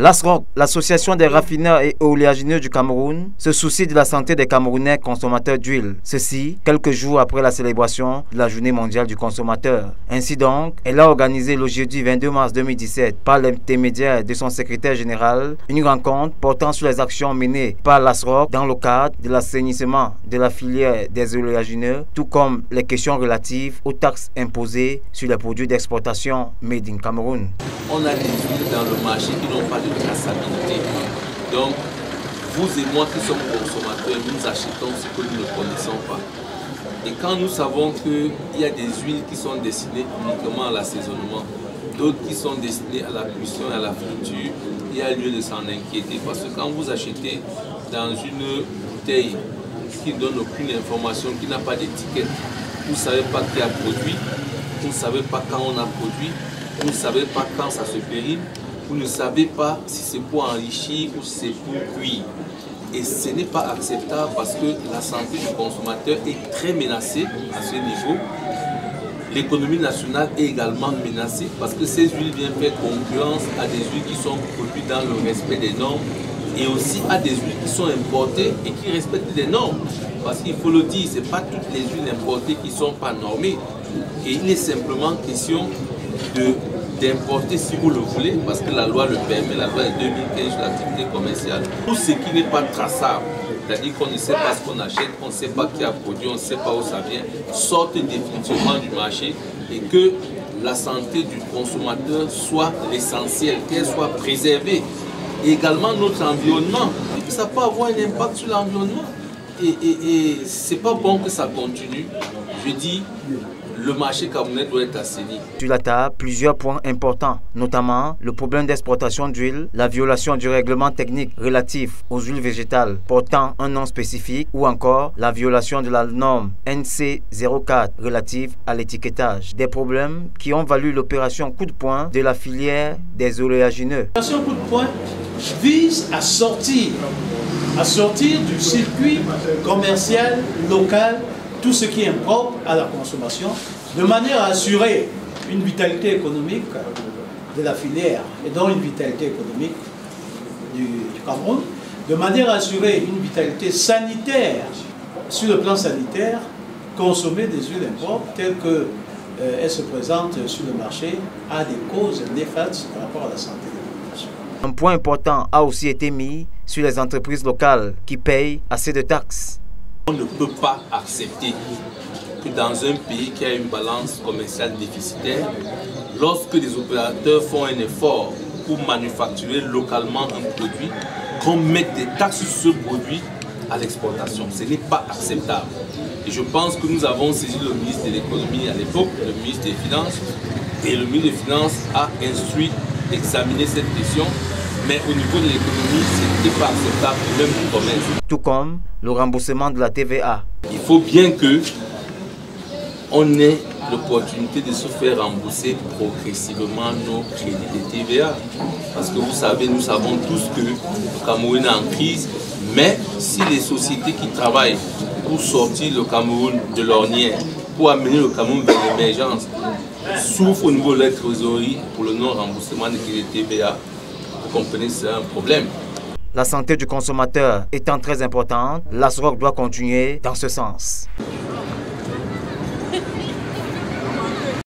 L'ASROC, l'association des raffineurs et oléagineux du Cameroun, se soucie de la santé des Camerounais consommateurs d'huile. Ceci, quelques jours après la célébration de la Journée mondiale du consommateur. Ainsi donc, elle a organisé le jeudi 22 mars 2017, par l'intermédiaire de son secrétaire général, une rencontre portant sur les actions menées par l'ASROC dans le cadre de l'assainissement de la filière des oléagineux, tout comme les questions relatives aux taxes imposées sur les produits d'exportation made in Cameroun. On a des huiles dans le marché qui n'ont pas de traçabilité. Donc, vous et moi qui sommes consommateurs, nous achetons ce que nous ne connaissons pas. Et quand nous savons qu'il y a des huiles qui sont destinées uniquement à l'assaisonnement, d'autres qui sont destinées à la cuisson et à la friture, il y a lieu de s'en inquiéter. Parce que quand vous achetez dans une bouteille qui ne donne aucune information, qui n'a pas d'étiquette, vous ne savez pas qui a produit, vous ne savez pas quand on a produit, vous ne savez pas quand ça se périme, vous ne savez pas si c'est pour enrichir ou si c'est pour cuire. Et ce n'est pas acceptable parce que la santé du consommateur est très menacée à ce niveau. L'économie nationale est également menacée parce que ces huiles viennent faire concurrence à des huiles qui sont produites dans le respect des normes et aussi à des huiles qui sont importées et qui respectent des normes. Parce qu'il faut le dire, ce n'est pas toutes les huiles importées qui ne sont pas normées. Et il est simplement question d'importer si vous le voulez, parce que la loi le permet, la loi de 2015 sur l'activité commerciale. Tout ce qui n'est pas traçable, c'est-à-dire qu'on ne sait pas ce qu'on achète, on ne sait pas qui a produit, on ne sait pas où ça vient, sorte définitivement du marché et que la santé du consommateur soit l'essentiel, qu'elle soit préservée. Et également notre environnement, ça peut avoir un impact sur l'environnement. Et c'est pas bon que ça continue. Je dis, le marché camerounais doit être assaini. Sur la table, plusieurs points importants, notamment le problème d'exportation d'huile, la violation du règlement technique relatif aux huiles végétales portant un nom spécifique ou encore la violation de la norme NC04 relative à l'étiquetage. Des problèmes qui ont valu l'opération coup de poing de la filière des oléagineux. L'opération coup de poing vise à sortir du circuit commercial local tout ce qui est propre à la consommation, de manière à assurer une vitalité économique de la filière et donc une vitalité économique du Cameroun, de manière à assurer une vitalité sanitaire, sur le plan sanitaire, consommer des huiles impropres telles qu'elles se présentent sur le marché a des causes néfastes par rapport à la santé des populations. Un point important a aussi été mis sur les entreprises locales qui payent assez de taxes. On ne peut pas accepter que dans un pays qui a une balance commerciale déficitaire, lorsque les opérateurs font un effort pour manufacturer localement un produit, qu'on mette des taxes sur ce produit à l'exportation. Ce n'est pas acceptable. Et je pense que nous avons saisi le ministre de l'économie à l'époque, le ministre des Finances, et le ministre des Finances a instruit d'examiner cette question. Mais au niveau de l'économie, ce n'était pas acceptable, même pour le commerce. Tout comme le remboursement de la TVA. Il faut bien qu'on ait l'opportunité de se faire rembourser progressivement nos crédits de TVA. Parce que vous savez, nous savons tous que le Cameroun est en crise, mais si les sociétés qui travaillent pour sortir le Cameroun de l'ornière, pour amener le Cameroun vers l'émergence, souffrent au niveau de la trésorerie pour le non-remboursement des crédits de TVA, vous comprenez, c'est un problème. La santé du consommateur étant très importante, l'ASROC doit continuer dans ce sens.